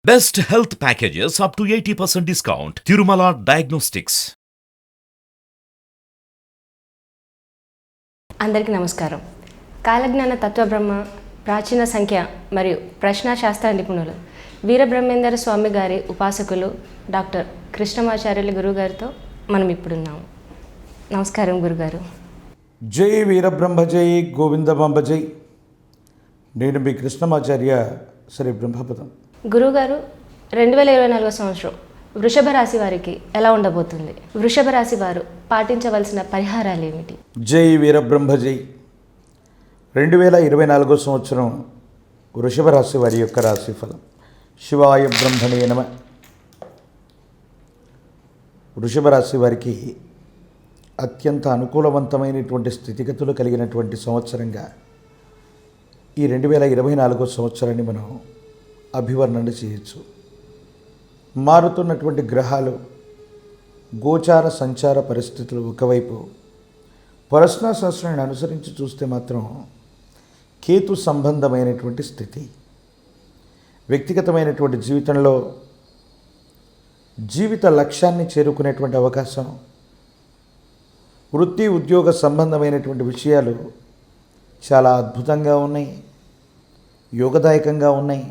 Best health packages up to 80% discount. Tirumala Diagnostics. అందరికీ నమస్కారం. కాలజ్ఞాన తత్వబ్రహ్మ, ప్రాచీన సంఖ్య మరియు ప్రశ్నాశాస్త్ర నిపుణులు వీరబ్రహ్మేందర స్వామి గారి ఉపాసకులు డాక్టర్ కృష్ణమాచార్యులు గురుగారితో మనం ఇప్పుడున్నాము. నమస్కారం గురుగారు. జై వీరబ్రహ్మ జై గోవిందమాంబ జై. నేను మీ కృష్ణమాచార్య శ్రీ బ్రహ్మపదం. గురుగారు, 2024 సంవత్సరం వృషభ రాశి వారికి ఎలా ఉండబోతుంది? వృషభ రాశి వారు పాటించవలసిన పరిహారాలు ఏమిటి? జై వీరబ్రహ్మ జై. 2024 సంవత్సరం వృషభ రాశి వారి యొక్క రాశిఫలం. శివాయ బ్రహ్మణే నమః. వృషభ రాశి వారికి అత్యంత అనుకూలవంతమైనటువంటి స్థితిగతులు కలిగినటువంటి సంవత్సరంగా ఈ 2024 సంవత్సరాన్ని మనం అభివర్ణన చేయొచ్చు. మారుతున్నటువంటి గ్రహాలు, గోచార సంచార పరిస్థితులు ఒకవైపు, పరస్నాశాస్త్రాన్ని అనుసరించి చూస్తే మాత్రం కేతు సంబంధమైనటువంటి స్థితి. వ్యక్తిగతమైనటువంటి జీవితంలో జీవిత లక్ష్యాన్ని చేరుకునేటువంటి అవకాశం, వృత్తి ఉద్యోగ సంబంధమైనటువంటి విషయాలు చాలా అద్భుతంగా ఉన్నాయి, యోగదాయకంగా ఉన్నాయి.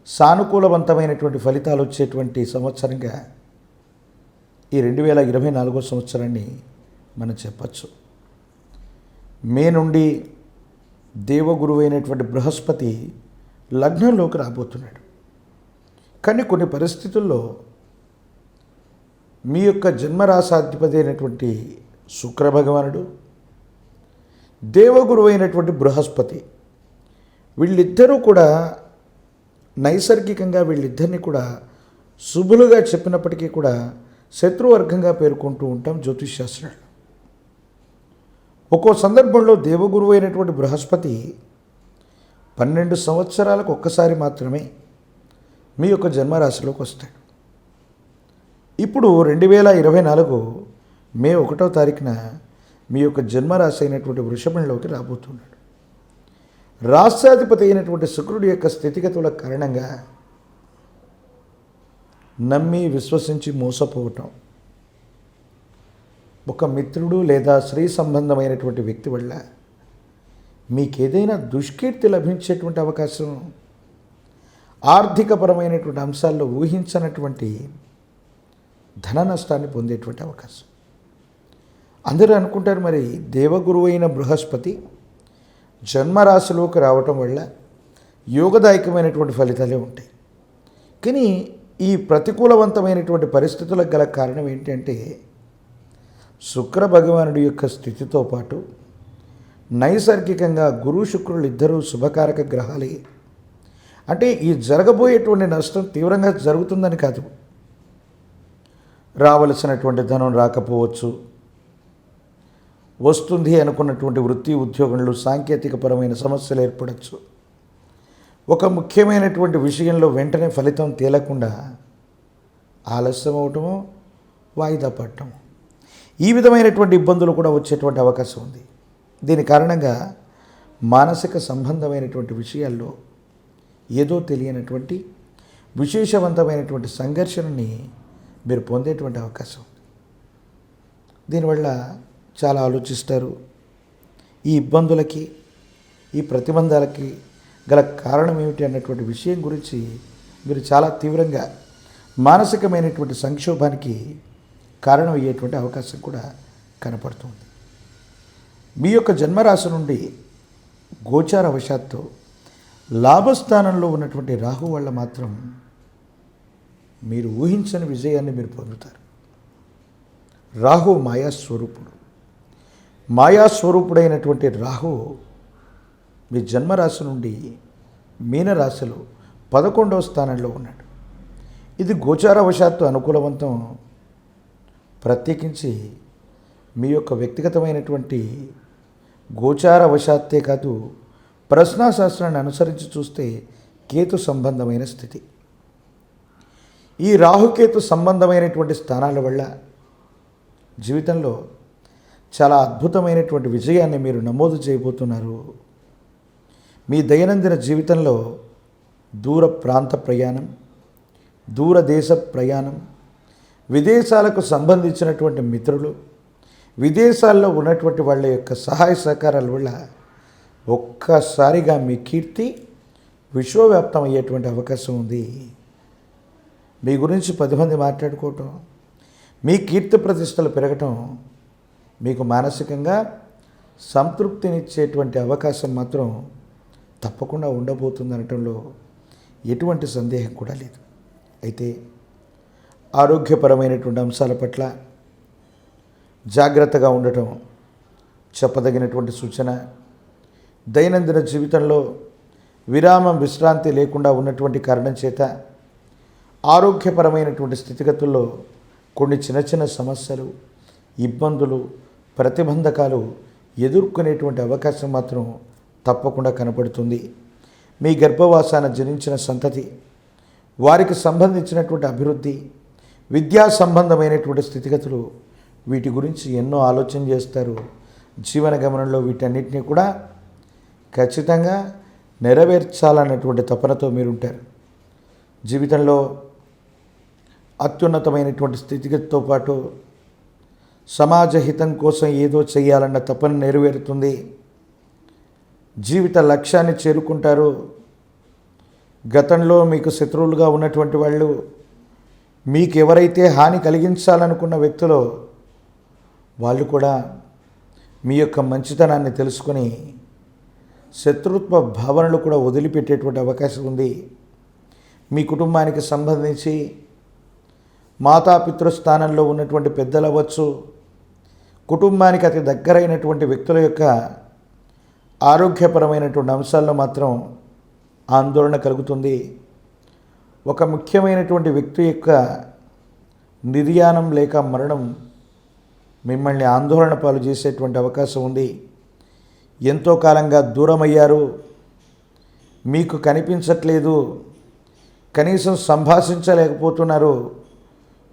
సానుకూలవంతమైనటువంటి ఫలితాలు వచ్చేటువంటి సంవత్సరంగా ఈ 2024 సంవత్సరాన్ని మనం చెప్పచ్చు. మే నుండి దేవగురువైనటువంటి బృహస్పతి లగ్నంలోకి రాబోతున్నాడు. కానీ కొన్ని పరిస్థితుల్లో మీ యొక్క జన్మరాశాధిపతి అయినటువంటి శుక్ర భగవానుడు, దేవగురువు అయినటువంటి బృహస్పతి, వీళ్ళిద్దరూ కూడా నైసర్గికంగా వీళ్ళిద్దరిని కూడా శుభులుగా చెప్పినప్పటికీ కూడా శత్రువర్గంగా పేర్కొంటూ ఉంటాం జ్యోతిష్శాస్త్రాలు. ఒక్కో సందర్భంలో దేవగురువు అయినటువంటి బృహస్పతి 12 సంవత్సరాలకు ఒక్కసారి మాత్రమే మీ యొక్క జన్మరాశిలోకి వస్తాడు. ఇప్పుడు 2024 మే 1వ తారీఖున మీ యొక్క జన్మరాశి అయినటువంటి వృషభంలోకి రాబోతున్నాడు. రాష్ట్రాధిపతి అయినటువంటి శుక్రుడి యొక్క స్థితిగతుల కారణంగా నమ్మి విశ్వసించి మోసపోవటం, ఒక మిత్రుడు లేదా స్త్రీ సంబంధమైనటువంటి వ్యక్తి వల్ల మీకేదైనా దుష్కీర్తి లభించేటువంటి అవకాశం, ఆర్థికపరమైనటువంటి అంశాల్లో ఊహించనటువంటి ధన నష్టాన్ని పొందేటువంటి అవకాశం. అందరూ అనుకుంటారు, మరి దేవగురువు అయిన బృహస్పతి జన్మరాశిలోకి రావటం వల్ల యోగదాయకమైనటువంటి ఫలితాలే ఉంటాయి. కానీ ఈ ప్రతికూలవంతమైనటువంటి పరిస్థితులకు గల కారణం ఏంటంటే శుక్ర భగవానుడి యొక్క స్థితితో పాటు నైసర్గికంగా గురు శుక్రులు ఇద్దరూ శుభకారక గ్రహాలే. అంటే ఈ జరగబోయేటువంటి నష్టం తీవ్రంగా జరుగుతుందని కాదు, రావలసినటువంటి ధనం రాకపోవచ్చు, వస్తుంది అనుకున్నటువంటి వృత్తి ఉద్యోగంలో సాంకేతికపరమైన సమస్యలు ఏర్పడవచ్చు, ఒక ముఖ్యమైనటువంటి విషయంలో వెంటనే ఫలితం తేలకుండా ఆలస్యం అవటమో, వాయిదా పడటము, ఈ విధమైనటువంటి ఇబ్బందులు కూడా వచ్చేటువంటి అవకాశం ఉంది. దీని కారణంగా మానసిక సంబంధమైనటువంటి విషయాల్లో ఏదో తెలియనటువంటి విశేషవంతమైనటువంటి సంఘర్షణని మీరు పొందేటువంటి అవకాశం ఉంది. దీనివల్ల చాలా ఆలోచిస్తారు. ఈ ఇబ్బందులకి, ఈ ప్రతిబంధాలకి గల కారణం ఏమిటి అన్నటువంటి విషయం గురించి మీరు చాలా తీవ్రంగా మానసికమైనటువంటి సంక్షోభానికి కారణం అయ్యేటువంటి అవకాశం కూడా కనపడుతుంది. మీ యొక్క జన్మరాశి నుండి గోచార వశాత్తు లాభస్థానంలో ఉన్నటువంటి రాహు వల్ల మాత్రం మీరు ఊహించని విజయాన్ని మీరు పొందుతారు. రాహు మాయాస్వరూపుడు. మాయాస్వరూపుడైనటువంటి రాహు మీ జన్మరాశి నుండి మీనరాశిలో 11వ స్థానంలో ఉన్నాడు. ఇది గోచారవశాత్తు అనుకూలవంతం. ప్రత్యేకించి మీ యొక్క వ్యక్తిగతమైనటువంటి గోచారవశాత్తే కాదు, ప్రశ్నాశాస్త్రాన్ని అనుసరించి చూస్తే కేతు సంబంధమైన స్థితి. ఈ రాహుకేతు సంబంధమైనటువంటి స్థానాల వల్ల జీవితంలో చాలా అద్భుతమైనటువంటి విజయాన్ని మీరు నమోదు చేయబోతున్నారు. మీ దైనందిన జీవితంలో దూర ప్రాంత ప్రయాణం, దూరదేశ ప్రయాణం, విదేశాలకు సంబంధించినటువంటి మిత్రులు, విదేశాల్లో ఉన్నటువంటి వాళ్ళ యొక్క సహాయ సహకారాల వల్ల ఒక్కసారిగా మీ కీర్తి విశ్వవ్యాప్తం అయ్యేటువంటి అవకాశం ఉంది. మీ గురించి 10 మంది మాట్లాడుకోవటం, మీ కీర్తి ప్రతిష్టలు పెరగటం మీకు మానసికంగా సంతృప్తినిచ్చేటువంటి అవకాశం మాత్రం తప్పకుండా ఉండబోతుంది అనటంలో ఎటువంటి సందేహం కూడా లేదు. అయితే ఆరోగ్యపరమైనటువంటి అంశాల పట్ల జాగ్రత్తగా ఉండటం చెప్పదగినటువంటి సూచన. దైనందిన జీవితంలో విరామం, విశ్రాంతి లేకుండా ఉన్నటువంటి కారణం చేత ఆరోగ్యపరమైనటువంటి స్థితిగతుల్లో కొన్ని చిన్న చిన్న సమస్యలు, ఇబ్బందులు, ప్రతిబంధకాలు ఎదుర్కొనేటువంటి అవకాశం మాత్రం తప్పకుండా కనపడుతుంది. మీ గర్భవాసాన జనించిన సంతతి, వారికి సంబంధించినటువంటి అభివృద్ధి, విద్యా సంబంధమైనటువంటి స్థితిగతులు, వీటి గురించి ఎన్నో ఆలోచన చేస్తారు. జీవన గమనంలో వీటన్నిటినీ కూడా ఖచ్చితంగా నెరవేర్చాలన్నటువంటి తపనతో మీరుంటారు. జీవితంలో అత్యున్నతమైనటువంటి స్థితిగతితో పాటు సమాజ హితం కోసం ఏదో చేయాలన్న తపన నెరవేరుతుంది. జీవిత లక్ష్యాన్ని చేరుకుంటారు. గతంలో మీకు శత్రువులుగా ఉన్నటువంటి వాళ్ళు, మీకు ఎవరైతే హాని కలిగించాలనుకున్న వ్యక్తులు, వాళ్ళు కూడా మీ యొక్క మంచితనాన్ని తెలుసుకొని శత్రుత్వ భావనలు కూడా వదిలిపెట్టేటువంటి అవకాశం ఉంది. మీ కుటుంబానికి సంబంధించి మాతాపితృ స్థానంలో ఉన్నటువంటి పెద్దలు అవ్వచ్చు, కుటుంబానికి అతి దగ్గరైనటువంటి వ్యక్తుల యొక్క ఆరోగ్యపరమైనటువంటి అంశాల్లో మాత్రం ఆందోళన కలుగుతుంది. ఒక ముఖ్యమైనటువంటి వ్యక్తి యొక్క నిర్యాణం లేక మరణం మిమ్మల్ని ఆందోళన పాలు చేసేటువంటి అవకాశం ఉంది. ఎంతో కాలంగా దూరమయ్యారు, మీకు కనిపించట్లేదు, కనీసం సంభాషించలేకపోతున్నారు.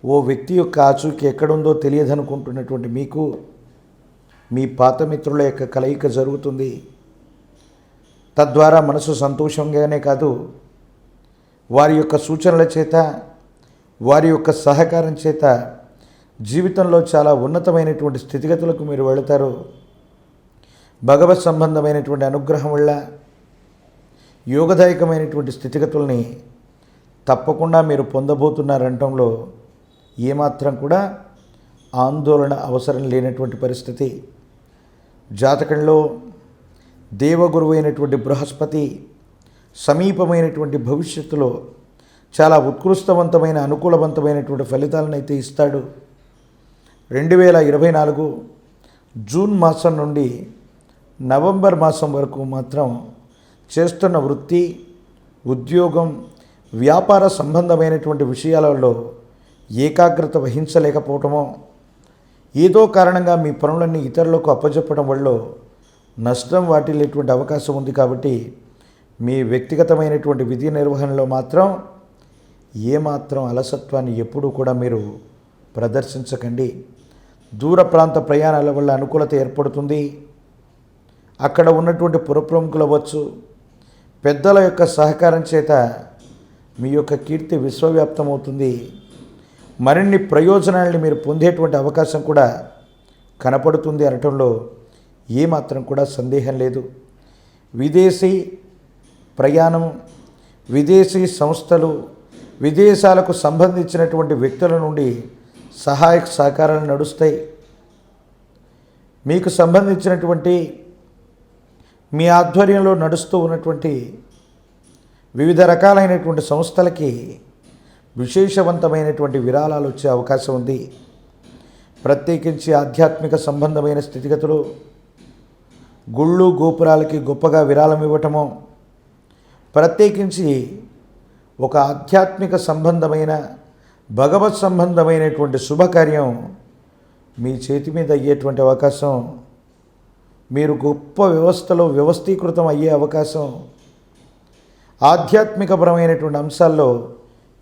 ఓ వ్యక్తి యొక్క ఆచూకీ ఎక్కడుందో తెలియదనుకుంటున్నటువంటి మీకు మీ పాత మిత్రుల యొక్క కలయిక జరుగుతుంది. తద్వారా మనసు సంతోషంగానే కాదు, వారి యొక్క సూచనల చేత, వారి యొక్క సహకారం చేత జీవితంలో చాలా ఉన్నతమైనటువంటి స్థితిగతులకు మీరు వెళతారు. భగవత్ సంబంధమైనటువంటి అనుగ్రహం వల్ల యోగదాయకమైనటువంటి స్థితిగతుల్ని తప్పకుండా మీరు పొందబోతున్నారంటంలో ఏమాత్రం కూడా ఆందోళన అవసరం లేనటువంటి పరిస్థితి. జాతకంలో దేవగురువు అయినటువంటి బృహస్పతి సమీపమైనటువంటి భవిష్యత్తులో చాలా ఉత్కృష్టవంతమైన, అనుకూలవంతమైనటువంటి ఫలితాలను అయితే ఇస్తాడు. 2024 జూన్ మాసం నుండి నవంబర్ మాసం వరకు మాత్రం చేస్తున్న వృత్తి, ఉద్యోగం, వ్యాపార సంబంధమైనటువంటి విషయాలలో ఏకాగ్రత వహించలేకపోవటమో, ఏదో కారణంగా మీ పనులన్నీ ఇతరులకు అప్పజెప్పడం వల్ల నష్టం వాటిల్లేటువంటి అవకాశం ఉంది. కాబట్టి మీ వ్యక్తిగతమైనటువంటి విధి నిర్వహణలో మాత్రం ఏమాత్రం అలసత్వాన్ని ఎప్పుడూ కూడా మీరు ప్రదర్శించకండి. దూర ప్రాంత ప్రయాణాల వల్ల అనుకూలత ఏర్పడుతుంది. అక్కడ ఉన్నటువంటి పురప్రముఖులు అవ్వచ్చు, పెద్దల యొక్క సహకారం చేత మీ యొక్క కీర్తి విశ్వవ్యాప్తం అవుతుంది. మరిన్ని ప్రయోజనాలని మీరు పొందేటువంటి అవకాశం కూడా కనపడుతుంది అనటంలో ఏమాత్రం కూడా సందేహం లేదు. విదేశీ ప్రయాణం, విదేశీ సంస్థలు, విదేశాలకు సంబంధించినటువంటి వ్యక్తుల నుండి సహాయక సహకారాలు నడుస్తాయి. మీకు సంబంధించినటువంటి మీ ఆధ్వర్యంలో నడుస్తూ ఉన్నటువంటి వివిధ రకాలైనటువంటి సంస్థలకి విశేషవంతమైనటువంటి విరాళాలు వచ్చే అవకాశం ఉంది. ప్రత్యేకించి ఆధ్యాత్మిక సంబంధమైన స్థితిగతులు, గుళ్ళు గోపురాలకి గొప్పగా విరాళం ఇవ్వటము, ప్రత్యేకించి ఒక ఆధ్యాత్మిక సంబంధమైన, భగవత్ సంబంధమైనటువంటి శుభకార్యం మీ చేతి మీద అయ్యేటువంటి అవకాశం, మీరు గొప్ప వ్యవస్థలో వ్యవస్థీకృతం అయ్యే అవకాశం, ఆధ్యాత్మికపరమైనటువంటి అంశాల్లో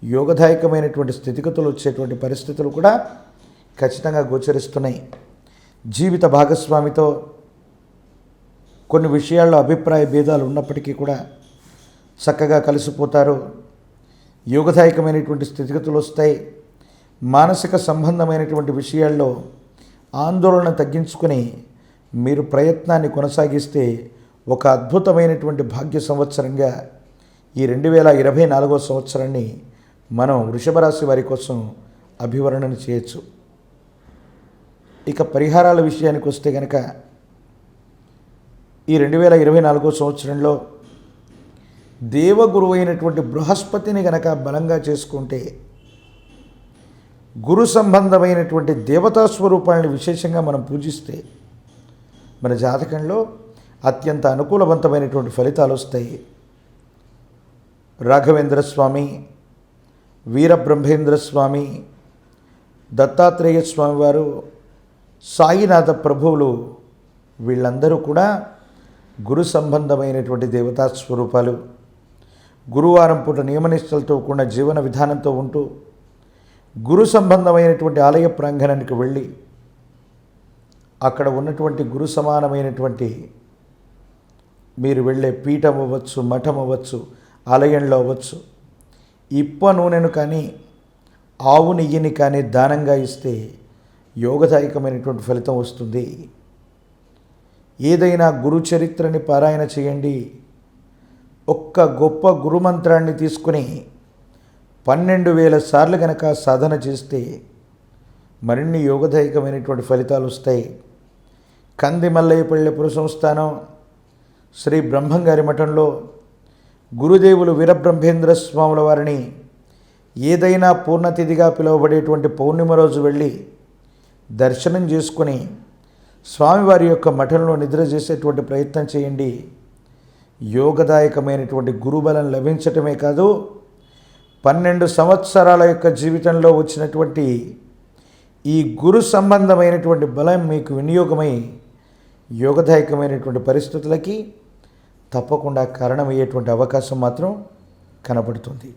యోగదాయకమైనటువంటి స్థితిగతులు వచ్చేటువంటి పరిస్థితులు కూడా ఖచ్చితంగా గోచరిస్తున్నాయి. జీవిత భాగస్వామితో కొన్ని విషయాల్లో అభిప్రాయ భేదాలు ఉన్నప్పటికీ కూడా చక్కగా కలిసిపోతారు. యోగదాయకమైనటువంటి స్థితిగతులు వస్తాయి. మానసిక సంబంధమైనటువంటి విషయాల్లో ఆందోళన తగ్గించుకొని మీరు ప్రయత్నాన్ని కొనసాగిస్తే ఒక అద్భుతమైనటువంటి భాగ్య సంవత్సరంగా ఈ 2024 సంవత్సరాన్ని మనం వృషభ రాశి వారి కోసం అభివర్ణన చేయొచ్చు. ఇక పరిహారాల విషయానికి వస్తే కనుక ఈ 2024 సంవత్సరంలో దేవగురువు అయినటువంటి బృహస్పతిని గనక బలంగా చేసుకుంటే, గురు సంబంధమైనటువంటి దేవతా స్వరూపాలను విశేషంగా మనం పూజిస్తే మన జాతకంలో అత్యంత అనుకూలవంతమైనటువంటి ఫలితాలు వస్తాయి. రాఘవేంద్ర స్వామి, వీరబ్రహ్మేంద్ర స్వామి, దత్తాత్రేయ స్వామివారు, సాయినాథ ప్రభువులు వీళ్ళందరూ కూడా గురు సంబంధమైనటువంటి దేవతా స్వరూపాలు. గురువారం పూట నియమనిష్టలతో కూడిన జీవన విధానంతో ఉంటూ గురు సంబంధమైనటువంటి ఆలయ ప్రాంగణానికి వెళ్ళి అక్కడ ఉన్నటువంటి గురు సమానమైనటువంటి మీరు వెళ్ళే పీఠం అవ్వచ్చు, మఠం అవ్వచ్చు, ఆలయంలో అవ్వచ్చు, ఇప్ప నూనెను కానీ ఆవు నెయ్యిని కానీ దానంగా ఇస్తే యోగదాయకమైనటువంటి ఫలితం వస్తుంది. ఏదైనా గురు చరిత్రని పారాయణ చేయండి. ఒక్క గొప్ప గురుమంత్రాన్ని తీసుకుని 12,000 సార్లు కనుక సాధన చేస్తే మరిన్ని యోగదాయకమైనటువంటి ఫలితాలు వస్తాయి. కంది మల్లయ్యపల్లెపుర సంస్థానం శ్రీ బ్రహ్మంగారి మఠంలో గురుదేవులు వీరబ్రహ్మేంద్ర స్వాముల వారిని ఏదైనా పూర్ణతిథిగా పిలువబడేటువంటి పౌర్ణిమ రోజు వెళ్ళి దర్శనం చేసుకొని స్వామివారి యొక్క మఠంలో నిద్ర చేసేటువంటి ప్రయత్నం చేయండి. యోగదాయకమైనటువంటి గురుబలం లభించటమే కాదు, 12 సంవత్సరాల యొక్క జీవితంలో వచ్చినటువంటి ఈ గురు సంబంధమైనటువంటి బలం మీకు వినియోగమై యోగదాయకమైనటువంటి పరిస్థితులకి తప్పకుండా కారణమయ్యేటువంటి అవకాశం మాత్రం కనబడుతుంది.